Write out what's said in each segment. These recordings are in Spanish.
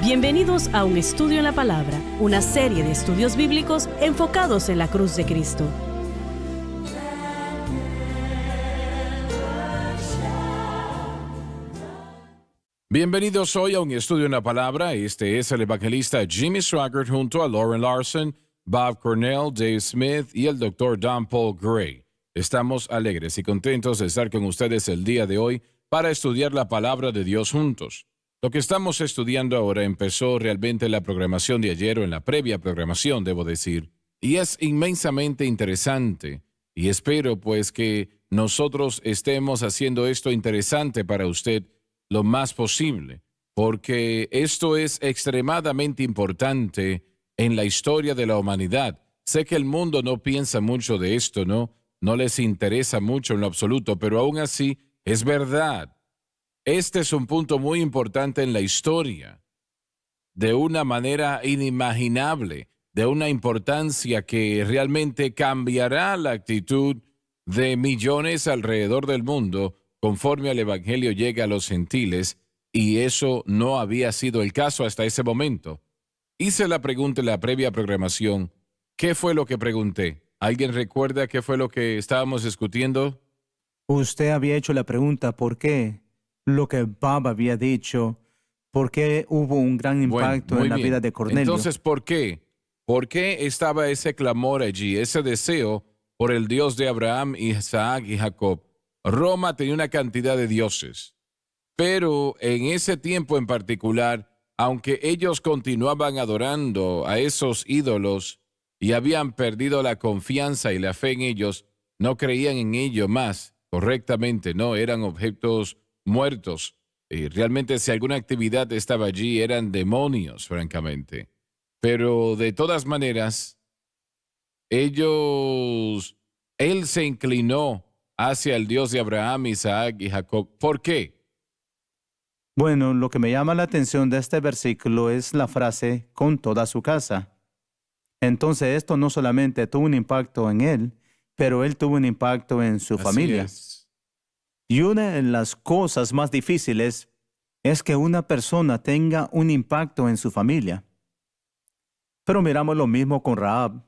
Bienvenidos a Un Estudio en la Palabra, una serie de estudios bíblicos enfocados en la cruz de Cristo. Bienvenidos hoy a Un Estudio en la Palabra. Este es el evangelista Jimmy Swaggart junto a Lauren Larson, Bob Cornell, Dave Smith y el Dr. Don Paul Gray. Estamos alegres y contentos de estar con ustedes el día de hoy para estudiar la palabra de Dios juntos. Lo que estamos estudiando ahora empezó realmente en la programación de ayer o en la previa programación, debo decir, y es inmensamente interesante. Y espero pues que nosotros estemos haciendo esto interesante para usted lo más posible, porque esto es extremadamente importante en la historia de la humanidad. Sé que el mundo no piensa mucho de esto, ¿no? No les interesa mucho en lo absoluto, pero aún así es verdad. Este es un punto muy importante en la historia, de una manera inimaginable, de una importancia que realmente cambiará la actitud de millones alrededor del mundo conforme al Evangelio llegue a los gentiles, y eso no había sido el caso hasta ese momento. Hice la pregunta en la previa programación. ¿Qué fue lo que pregunté? ¿Alguien recuerda qué fue lo que estábamos discutiendo? Usted había hecho la pregunta ¿por qué? Lo que Bob había dicho, ¿por qué hubo un gran impacto Muy en la bien. vida de Cornelio? Entonces, ¿por qué? ¿Por qué estaba ese clamor allí, ese deseo por el Dios de Abraham, Isaac y Jacob? Roma tenía una cantidad de dioses, pero en ese tiempo en particular, aunque ellos continuaban adorando a esos ídolos y habían perdido la confianza y la fe en ellos, no creían en ello más correctamente, no, eran objetos muertos. Y realmente si alguna actividad estaba allí, eran demonios, francamente. Pero de todas maneras, él se inclinó hacia el Dios de Abraham, Isaac y Jacob. ¿Por qué? Bueno, lo que me llama la atención de este versículo es la frase con toda su casa. Entonces esto no solamente tuvo un impacto en él, pero él tuvo un impacto en su familia. Así es. Y una de las cosas más difíciles es que una persona tenga un impacto en su familia. Pero miramos lo mismo con Rahab.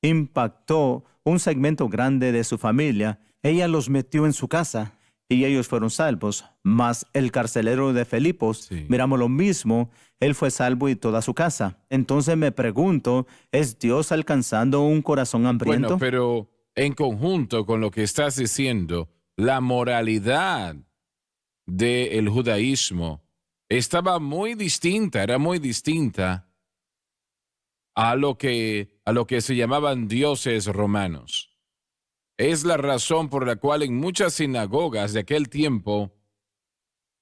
Impactó un segmento grande de su familia. Ella los metió en su casa y ellos fueron salvos. Mas el carcelero de Filipos, Sí. miramos lo mismo, él fue salvo y toda su casa. Entonces me pregunto, ¿es Dios alcanzando un corazón hambriento? Bueno, pero en conjunto con lo que estás diciendo, la moralidad del judaísmo estaba muy distinta, era muy distinta a lo que se llamaban dioses romanos. Es la razón por la cual en muchas sinagogas de aquel tiempo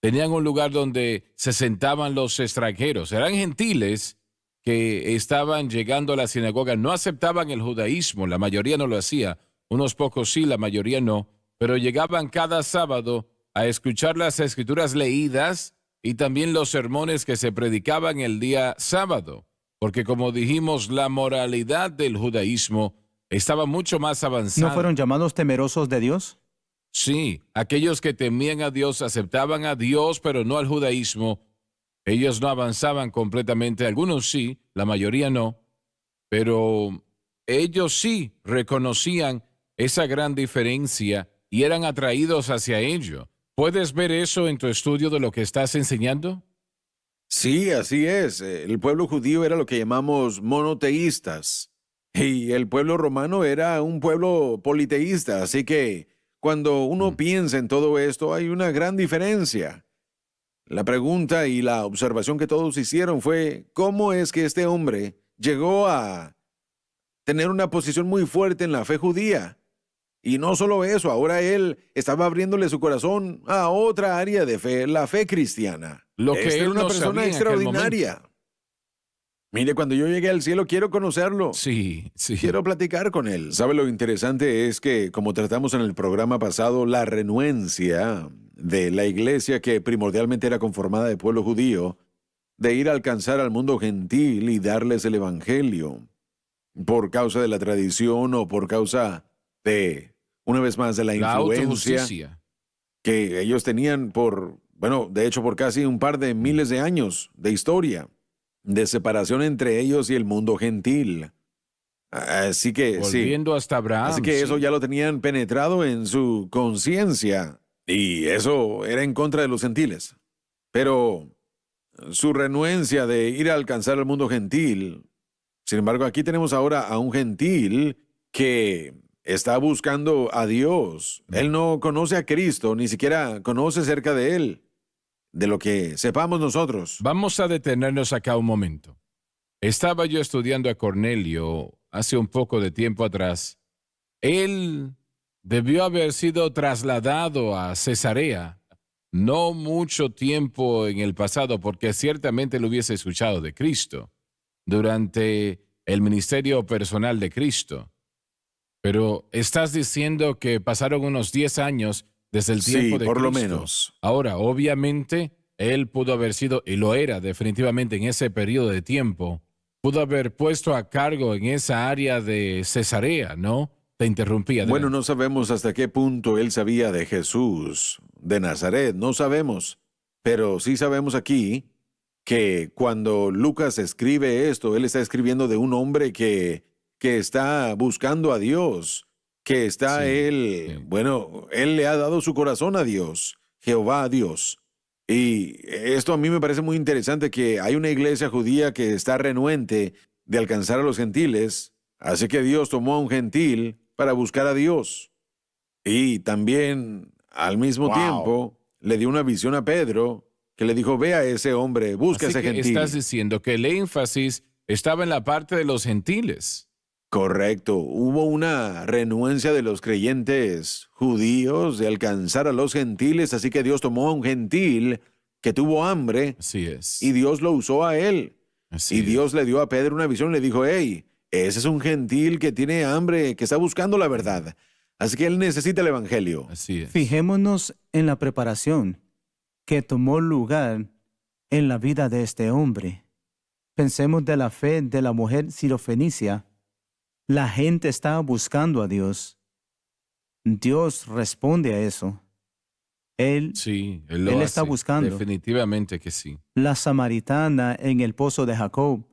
tenían un lugar donde se sentaban los extranjeros. Eran gentiles que estaban llegando a la sinagoga, no aceptaban el judaísmo, la mayoría no lo hacía, unos pocos sí, la mayoría no, pero llegaban cada sábado a escuchar las escrituras leídas y también los sermones que se predicaban el día sábado, porque como dijimos, la moralidad del judaísmo estaba mucho más avanzada. ¿No fueron llamados temerosos de Dios? Sí, aquellos que temían a Dios aceptaban a Dios, pero no al judaísmo. Ellos no avanzaban completamente, algunos sí, la mayoría no, pero ellos sí reconocían esa gran diferencia y eran atraídos hacia ello. ¿Puedes ver eso en tu estudio de lo que estás enseñando? Sí, así es. El pueblo judío era lo que llamamos monoteístas y el pueblo romano era un pueblo politeísta. Así que cuando uno piensa en todo esto hay una gran diferencia. La pregunta y la observación que todos hicieron fue ¿cómo es que este hombre llegó a tener una posición muy fuerte en la fe judía? Y no solo eso, ahora él estaba abriéndole su corazón a otra área de fe, la fe cristiana. Lo que Esta era él una no persona sabía en aquel extraordinaria. Mire, cuando yo llegué al cielo quiero conocerlo. Sí, sí. Quiero platicar con él. ¿Sabe lo interesante? Es que, como tratamos en el programa pasado, la renuencia de la iglesia, que primordialmente era conformada de pueblo judío, de ir a alcanzar al mundo gentil y darles el evangelio, por causa de la tradición o por causa de, una vez más, de la La influencia autojusticia. que ellos tenían de hecho, por casi un par de miles de años de historia. de separación entre ellos y el mundo gentil. Así que sí. Volviendo hasta Abraham. Así que eso sí. ya lo tenían penetrado en su conciencia. Y eso era en contra de los gentiles. Pero su renuencia de ir a alcanzar el mundo gentil. Sin embargo, aquí tenemos ahora a un gentil que está buscando a Dios. Él no conoce a Cristo, ni siquiera conoce acerca de Él, de lo que sepamos nosotros. Vamos a detenernos acá un momento. Estaba yo estudiando a Cornelio hace un poco de tiempo atrás. Él debió haber sido trasladado a Cesarea no mucho tiempo en el pasado, porque ciertamente lo hubiese escuchado de Cristo durante el ministerio personal de Cristo. Pero estás diciendo que pasaron unos 10 años desde el tiempo Sí, de por lo Cristo. menos. Ahora, obviamente, él pudo haber sido, y lo era definitivamente en ese periodo de tiempo, pudo haber puesto a cargo en esa área de Cesarea, ¿no? Te interrumpí. Bueno, adelante. no sabemos hasta qué punto él sabía de Jesús, de Nazaret, no sabemos. Pero sí sabemos aquí que cuando Lucas escribe esto, él está escribiendo de un hombre que está buscando a Dios, que está Sí, él, sí. bueno, él le ha dado su corazón a Dios, Jehová a Dios. Y esto a mí me parece muy interesante, que hay una iglesia judía que está renuente de alcanzar a los gentiles, así que Dios tomó a un gentil para buscar a Dios. Y también, al mismo Wow. tiempo, le dio una visión a Pedro, que le dijo, ve a ese hombre, busca a Así ese que gentil. estás diciendo que el énfasis estaba en la parte de los gentiles. Correcto. Hubo una renuencia de los creyentes judíos de alcanzar a los gentiles, así que Dios tomó a un gentil que tuvo hambre Así es. y Dios lo usó a él. Así Y es. Dios le dio a Pedro una visión y le dijo, hey, ese es un gentil que tiene hambre, que está buscando la verdad. Así que él necesita el evangelio. Así es. Fijémonos en la preparación que tomó lugar en la vida de este hombre. Pensemos de la fe de la mujer sirofenicia. La gente estaba buscando a Dios. Dios responde a eso. Él, Sí, él lo Él hace. está buscando. Definitivamente que sí. la samaritana en el pozo de Jacob,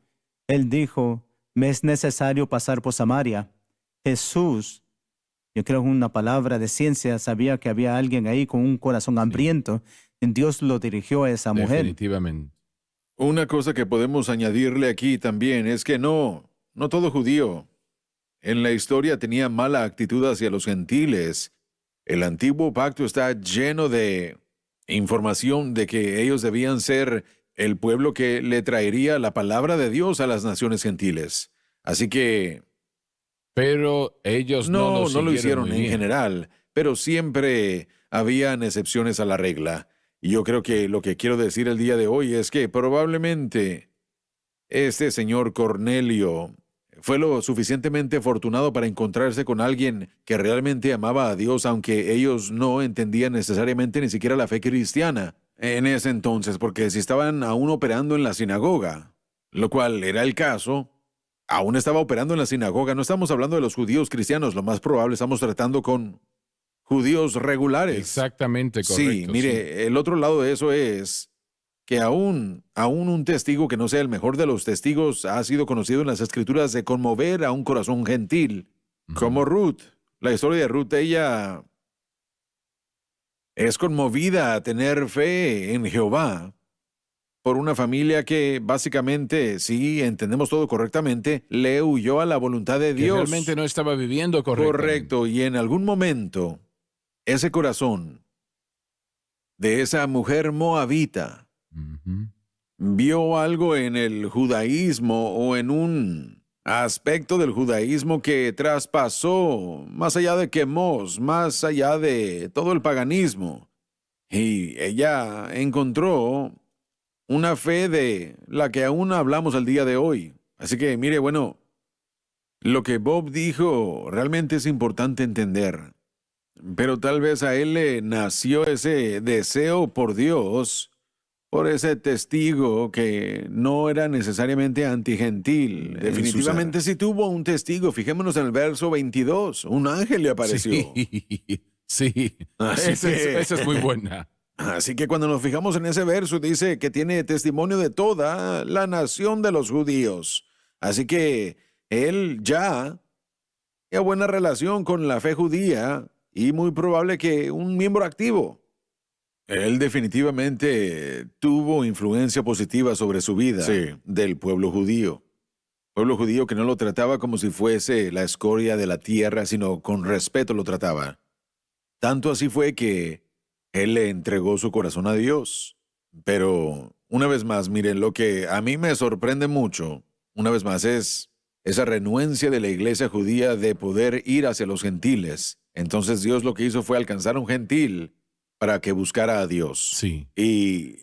él dijo, me es necesario pasar por Samaria. Jesús, yo creo que una palabra de ciencia, sabía que había alguien ahí con un corazón hambriento. Dios lo dirigió a esa mujer. Definitivamente. Una cosa que podemos añadirle aquí también es que no todo judío en la historia tenía mala actitud hacia los gentiles. El antiguo pacto está lleno de información de que ellos debían ser el pueblo que le traería la palabra de Dios a las naciones gentiles. Así que Pero ellos no no lo siguieron hicieron muy en bien. general, pero siempre habían excepciones a la regla. Y yo creo que lo que quiero decir el día de hoy es que probablemente este señor Cornelio fue lo suficientemente afortunado para encontrarse con alguien que realmente amaba a Dios, aunque ellos no entendían necesariamente ni siquiera la fe cristiana en ese entonces, porque si estaban aún operando en la sinagoga, lo cual era el caso, aún estaba operando en la sinagoga. No estamos hablando de los judíos cristianos, lo más probable estamos tratando con judíos regulares. Exactamente correcto. Sí, mire, el otro lado de eso es que aún un testigo que no sea el mejor de los testigos ha sido conocido en las escrituras de conmover a un corazón gentil, como Ruth. La historia de Ruth, ella es conmovida a tener fe en Jehová por una familia que básicamente, si entendemos todo correctamente, le huyó a la voluntad de Que Dios. realmente no estaba viviendo correctamente. Correcto, y en algún momento, ese corazón de esa mujer moabita Ujú. vio algo en el judaísmo o en un aspecto del judaísmo que traspasó más allá de Quemos, más allá de todo el paganismo. Y ella encontró una fe de la que aún hablamos al día de hoy. Así que mire, bueno, lo que Bob dijo realmente es importante entender. Pero tal vez a él le nació ese deseo por Dios, por ese testigo que no era necesariamente antigentil. Definitivamente sí tuvo un testigo. Fijémonos en el verso 22. Un ángel le apareció. Sí, sí. Así Esa que- es muy buena. Así que cuando nos fijamos en ese verso, dice que tiene testimonio de toda la nación de los judíos. Así que él ya tenía buena relación con la fe judía y muy probable que un miembro activo. Él definitivamente tuvo influencia positiva sobre su vida del pueblo judío. Pueblo judío que no lo trataba como si fuese la escoria de la tierra, sino con respeto lo trataba. Tanto así fue que él le entregó su corazón a Dios. Pero, una vez más, miren, lo que a mí me sorprende mucho, una vez más, es esa renuencia de la iglesia judía de poder ir hacia los gentiles. Entonces Dios lo que hizo fue alcanzar a un gentil para que buscara a Dios. Sí. Y,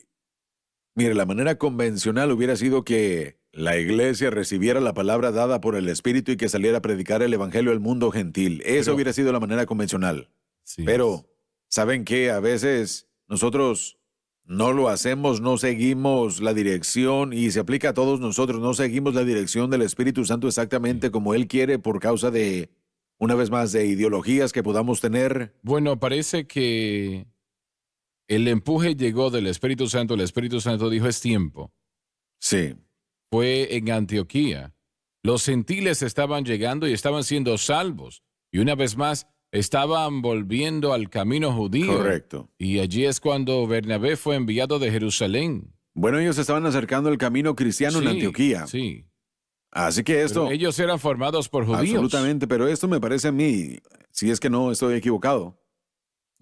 mire, la manera convencional hubiera sido que la iglesia recibiera la palabra dada por el Espíritu y que saliera a predicar el Evangelio al mundo gentil. Esa hubiera sido la manera convencional. Sí. Pero, ¿saben qué? A veces nosotros no lo hacemos, no seguimos la dirección, y se aplica a todos nosotros, no seguimos la dirección del Espíritu Santo exactamente como Él quiere por causa de, una vez más, de ideologías que podamos tener. Bueno, parece que el empuje llegó del Espíritu Santo. El Espíritu Santo dijo, es tiempo. Sí. Fue en Antioquía. Los gentiles estaban llegando y estaban siendo salvos. Y una vez más, estaban volviendo al camino judío. Correcto. Y allí es cuando Bernabé fue enviado de Jerusalén. Bueno, ellos estaban acercando al camino cristiano en Antioquía. Sí. Así que esto... Pero ellos eran formados por judíos. Absolutamente, pero esto me parece a mí, si es que no estoy equivocado,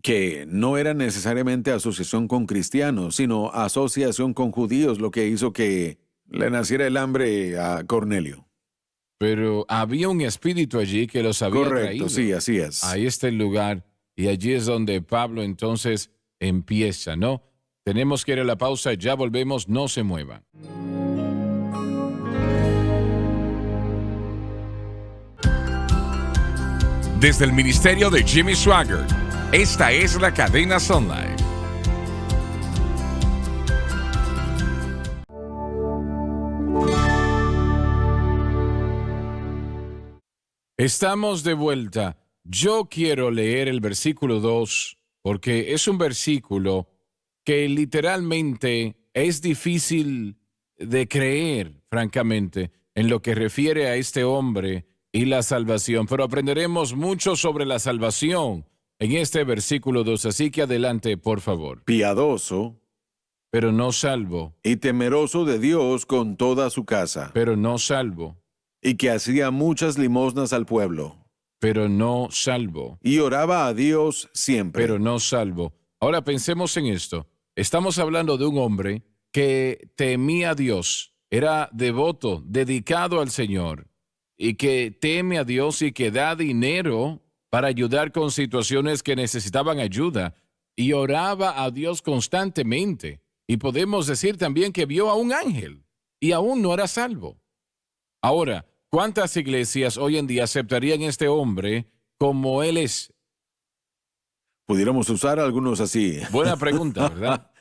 que no era necesariamente asociación con cristianos, sino asociación con judíos, lo que hizo que le naciera el hambre a Cornelio. Pero había un espíritu allí que los había Correcto, traído. sí, así es. Ahí está el lugar, y allí es donde Pablo entonces empieza, ¿no? Tenemos que ir a la pausa, ya volvemos, no se muevan. Desde el ministerio de Jimmy Swaggart, esta es la cadena Sun Life. Estamos de vuelta. Yo quiero leer el versículo 2 porque es un versículo que literalmente es difícil de creer, francamente, en lo que refiere a este hombre y la salvación. Pero aprenderemos mucho sobre la salvación en este versículo 2. Así que adelante, por favor. Piadoso Pero no salvo, y temeroso de Dios con toda su casa, pero no salvo, y que hacía muchas limosnas al pueblo, pero no salvo. y oraba a Dios siempre. Pero no salvo. Ahora pensemos en esto. Estamos hablando de un hombre que temía a Dios, era devoto, dedicado al Señor, y que teme a Dios y que da dinero para ayudar con situaciones que necesitaban ayuda, y oraba a Dios constantemente. Y podemos decir también que vio a un ángel, y aún no era salvo. Ahora, ¿cuántas iglesias hoy en día aceptarían a este hombre como él es? Pudiéramos usar algunos así. Buena pregunta, ¿verdad?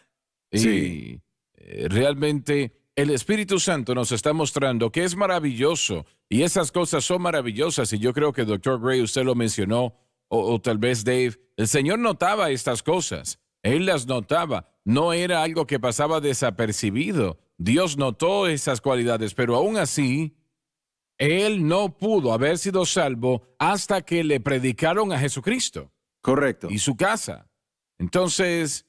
Sí. Y realmente el Espíritu Santo nos está mostrando que es maravilloso y esas cosas son maravillosas, y yo creo que Dr. Gray, usted lo mencionó, o tal vez Dave, el Señor notaba estas cosas, Él las notaba, no era algo que pasaba desapercibido. Dios notó esas cualidades, pero aún así, Él no pudo haber sido salvo hasta que le predicaron a Jesucristo Correcto. y su casa. Entonces,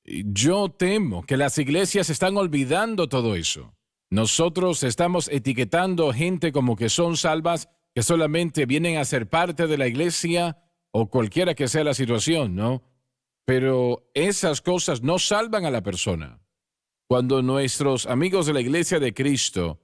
yo temo que las iglesias están olvidando todo eso. Nosotros estamos etiquetando gente como que son salvas, que solamente vienen a ser parte de la iglesia o cualquiera que sea la situación, ¿no? Pero esas cosas no salvan a la persona. Cuando nuestros amigos de la iglesia de Cristo,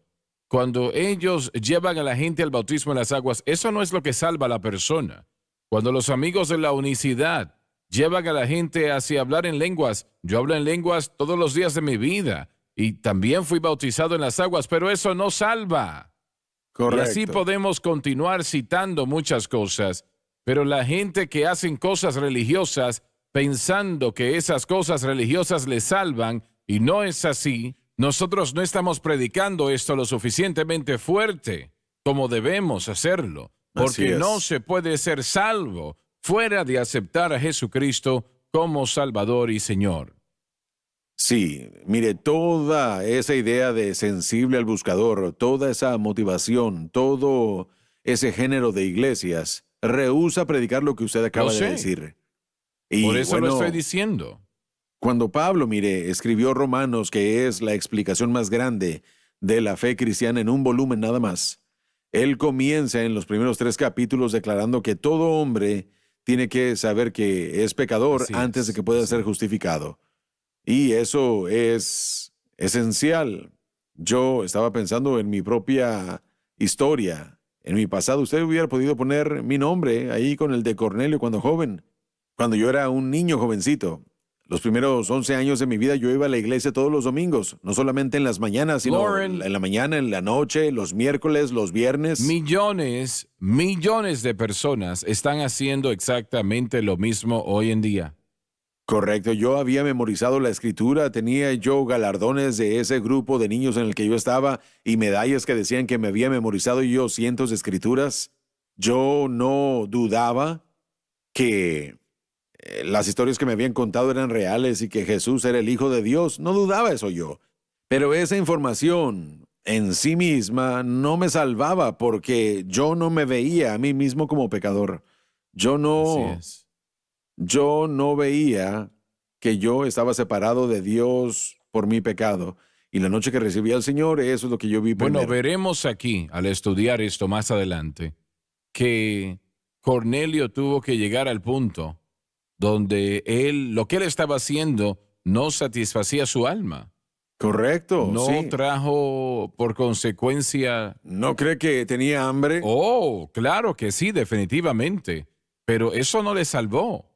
cuando ellos llevan a la gente al bautismo en las aguas, eso no es lo que salva a la persona. Cuando los amigos de la unicidad llevan a la gente hacia hablar en lenguas, yo hablo en lenguas todos los días de mi vida y también fui bautizado en las aguas, pero eso no salva. Correcto. Y así podemos continuar citando muchas cosas, pero la gente que hacen cosas religiosas pensando que esas cosas religiosas les salvan, y no es así, nosotros no estamos predicando esto lo suficientemente fuerte como debemos hacerlo, porque no se puede ser salvo fuera de aceptar a Jesucristo como Salvador y Señor. Sí, mire, toda esa idea de sensible al buscador, toda esa motivación, todo ese género de iglesias, rehúsa predicar lo que usted acaba Lo de sé. decir. Y Por eso lo bueno, estoy diciendo. cuando Pablo, mire, escribió Romanos, que es la explicación más grande de la fe cristiana en un volumen nada más, él comienza en los primeros 3 capítulos declarando que todo hombre tiene que saber que es pecador Así antes de es, que pueda sí. ser justificado. Y eso es esencial. Yo estaba pensando en mi propia historia, en mi pasado. Usted hubiera podido poner mi nombre ahí con el de Cornelio cuando joven, cuando yo era un niño jovencito. Los primeros 11 años de mi vida yo iba a la iglesia todos los domingos, no solamente en las mañanas, sino Lauren, en la mañana, en la noche, los miércoles, los viernes. millones de personas están haciendo exactamente lo mismo hoy en día. Correcto, yo había memorizado la escritura, tenía yo galardones de ese grupo de niños en el que yo estaba y medallas que decían que me había memorizado yo cientos de escrituras. Yo no dudaba que las historias que me habían contado eran reales y que Jesús era el Hijo de Dios. No dudaba eso yo. Pero esa información en sí misma no me salvaba porque yo no me veía a mí mismo como pecador. Yo Así no... es. Yo no veía que yo estaba separado de Dios por mi pecado. Y la noche que recibí al Señor, eso es lo que yo vi Bueno, primero. veremos aquí, al estudiar esto más adelante, que Cornelio tuvo que llegar al punto donde lo que él estaba haciendo no satisfacía su alma. Correcto, No sí. trajo por consecuencia. ¿No cree que tenía hambre? Oh, claro que sí, definitivamente. Pero eso no le salvó.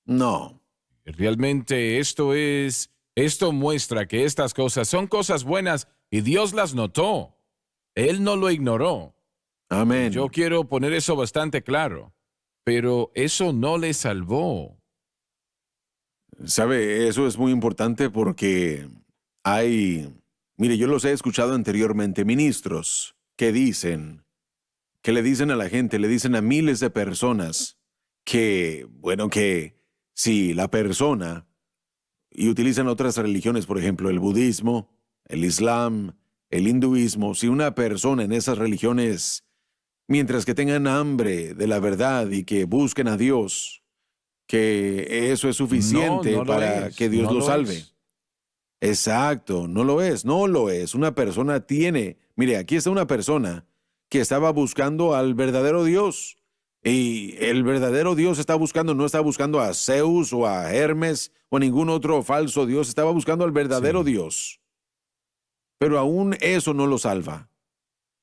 No. Realmente esto muestra que estas cosas son cosas buenas y Dios las notó. Él no lo ignoró. Amén. Yo quiero poner eso bastante claro. Pero eso no le salvó. Sabe, eso es muy importante porque mire, yo los he escuchado anteriormente, ministros que le dicen a la gente, le dicen a miles de personas que si la persona, y utilizan otras religiones, por ejemplo, el budismo, el islam, el hinduismo, si una persona en esas religiones, mientras que tengan hambre de la verdad y que busquen a Dios, que eso es suficiente No lo para es, que Dios no lo lo salve. es. Exacto, no lo es, no lo es. Una persona mire, aquí está una persona que estaba buscando al verdadero Dios. Y el verdadero Dios no está buscando a Zeus o a Hermes o a ningún otro falso Dios, estaba buscando al verdadero Sí. Dios. Pero aún eso no lo salva.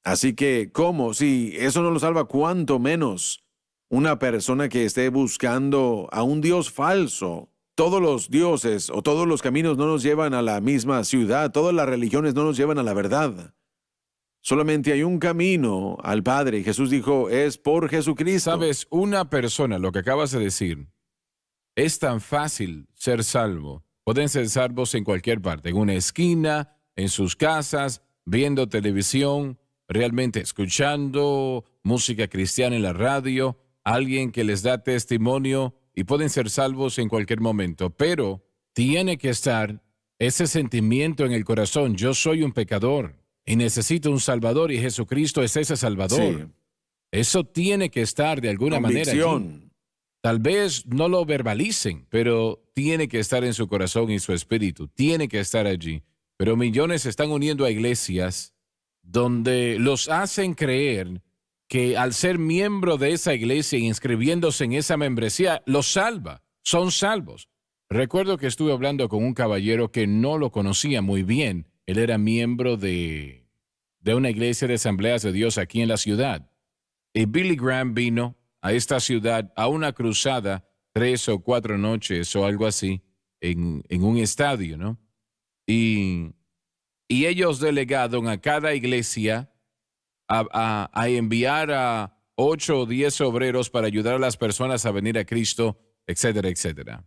Así que, ¿cómo? Si eso no lo salva, ¿cuánto menos una persona que esté buscando a un Dios falso? Todos los dioses o todos los caminos no nos llevan a la misma ciudad, todas las religiones no nos llevan a la verdad. Solamente hay un camino al Padre. Jesús dijo, es por Jesucristo. Sabes, una persona, lo que acabas de decir, es tan fácil ser salvo. Pueden ser salvos en cualquier parte, en una esquina, en sus casas, viendo televisión, realmente escuchando música cristiana en la radio, alguien que les da testimonio y pueden ser salvos en cualquier momento. Pero tiene que estar ese sentimiento en el corazón. Yo soy un pecador y necesito un Salvador y Jesucristo es ese Salvador. Sí. Eso tiene que estar de alguna manera allí. Convicción. Tal vez no lo verbalicen, pero tiene que estar en su corazón y su espíritu. Tiene que estar allí. Pero millones se están uniendo a iglesias donde los hacen creer que al ser miembro de esa iglesia y inscribiéndose en esa membresía, los salva. Son salvos. Recuerdo que estuve hablando con un caballero que no lo conocía muy bien. Él era miembro de una iglesia de Asambleas de Dios aquí en la ciudad. Y Billy Graham vino a esta ciudad a una cruzada 3 o 4 noches o algo así en un estadio, ¿no? Y ellos delegaron a cada iglesia a enviar a 8 o 10 obreros para ayudar a las personas a venir a Cristo, etcétera, etcétera.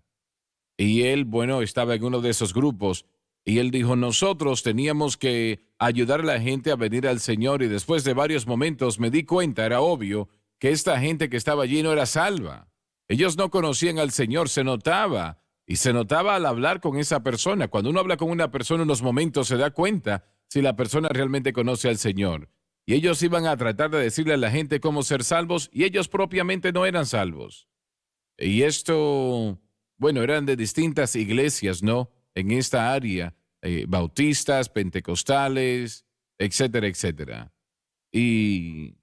Y él, bueno, estaba en uno de esos grupos y él dijo, nosotros teníamos que ayudar a la gente a venir al Señor y después de varios momentos me di cuenta, era obvio, que esta gente que estaba allí no era salva. Ellos no conocían al Señor, se notaba. Y se notaba al hablar con esa persona. Cuando uno habla con una persona en unos momentos se da cuenta si la persona realmente conoce al Señor. Y ellos iban a tratar de decirle a la gente cómo ser salvos y ellos propiamente no eran salvos. Y esto, bueno, eran de distintas iglesias, ¿no? En esta área, bautistas, pentecostales, etcétera, etcétera. Y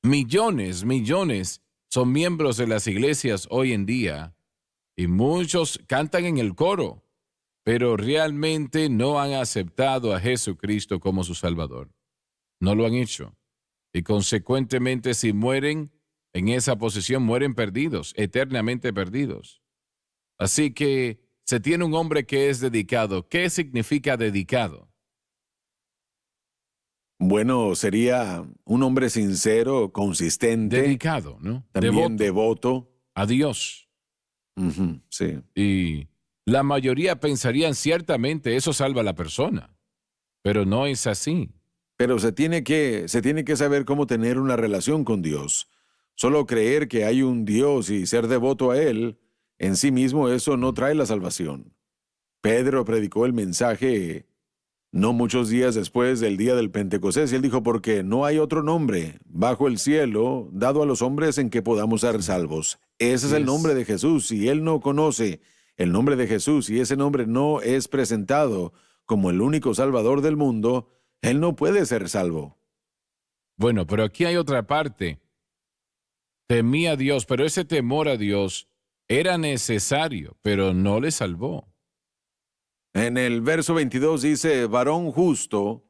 millones son miembros de las iglesias hoy en día. Y muchos cantan en el coro, pero realmente no han aceptado a Jesucristo como su Salvador. No lo han hecho. Y consecuentemente, si mueren en esa posición, mueren perdidos, eternamente perdidos. Así que se tiene un hombre que es dedicado. ¿Qué significa dedicado? Bueno, sería un hombre sincero, consistente. Dedicado, ¿no? También devoto. A Dios. Sí. Y la mayoría pensarían ciertamente eso salva a la persona, pero no es así. Pero se tiene que saber cómo tener una relación con Dios. Solo creer que hay un Dios y ser devoto a Él, en sí mismo eso no trae la salvación. Pedro predicó el mensaje no muchos días después del día del Pentecostés, y él dijo, porque no hay otro nombre bajo el cielo dado a los hombres en que podamos ser salvos. Ese es el nombre de Jesús. Si él no conoce el nombre de Jesús y ese nombre no es presentado como el único Salvador del mundo, él no puede ser salvo. Bueno, pero aquí hay otra parte. Temía a Dios, pero ese temor a Dios era necesario, pero no le salvó. En el verso 22 dice, varón justo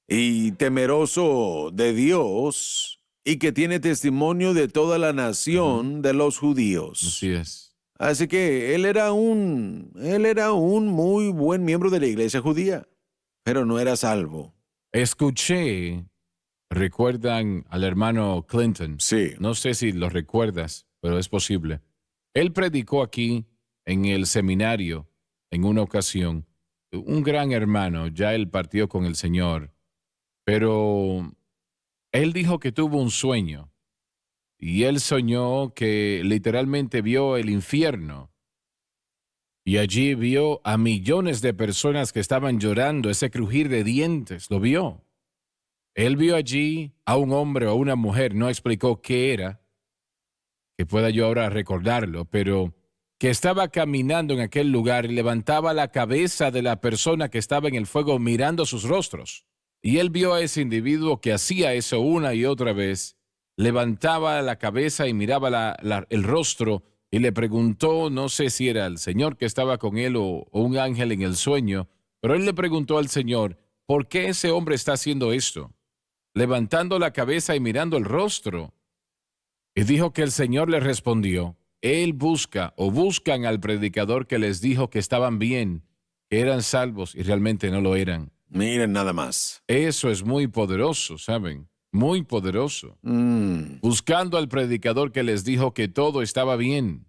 y temeroso de Dios, y que tiene testimonio de toda la nación de los judíos. Así es. Así que él era un muy buen miembro de la iglesia judía, pero no era salvo. Escuché, ¿recuerdan al hermano Clinton? Sí. No sé si lo recuerdas, pero es posible. Él predicó aquí en el seminario en una ocasión. Un gran hermano, ya él partió con el Señor, pero él dijo que tuvo un sueño y él soñó que literalmente vio el infierno y allí vio a millones de personas que estaban llorando, ese crujir de dientes, lo vio. Él vio allí a un hombre o a una mujer, no explicó qué era, que pueda yo ahora recordarlo, pero que estaba caminando en aquel lugar y levantaba la cabeza de la persona que estaba en el fuego mirando sus rostros. Y él vio a ese individuo que hacía eso una y otra vez, levantaba la cabeza y miraba el rostro y le preguntó, no sé si era el Señor que estaba con él o un ángel en el sueño, pero él le preguntó al Señor, ¿por qué ese hombre está haciendo esto? Levantando la cabeza y mirando el rostro. Y dijo que el Señor le respondió, él buscan al predicador que les dijo que estaban bien, que eran salvos y realmente no lo eran. Miren nada más. Eso es muy poderoso, ¿saben? Muy poderoso. Buscando al predicador que les dijo que todo estaba bien.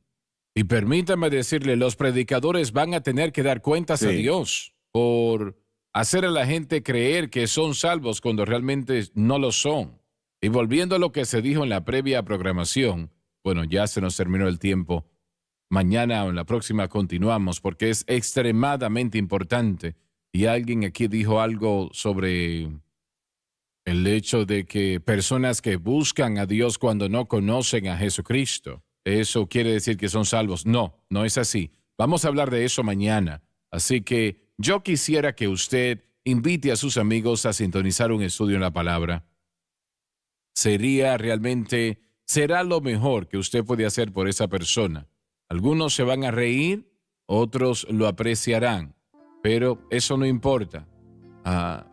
Y permítame decirle, los predicadores van a tener que dar cuentas a Dios por hacer a la gente creer que son salvos cuando realmente no lo son. Y volviendo a lo que se dijo en la previa programación, bueno, ya se nos terminó el tiempo. Mañana o en la próxima continuamos porque es extremadamente importante. Y alguien aquí dijo algo sobre el hecho de que personas que buscan a Dios cuando no conocen a Jesucristo, ¿eso quiere decir que son salvos? No, no es así. Vamos a hablar de eso mañana. Así que yo quisiera que usted invite a sus amigos a sintonizar un estudio en la palabra. Será lo mejor que usted puede hacer por esa persona. Algunos se van a reír, otros lo apreciarán, pero eso no importa.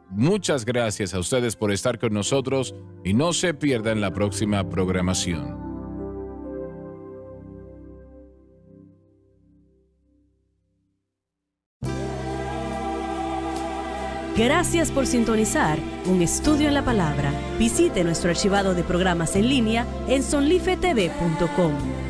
Muchas gracias a ustedes por estar con nosotros y no se pierdan la próxima programación. Gracias por sintonizar Un Estudio en la Palabra. Visite nuestro archivado de programas en línea en sonlifetv.com.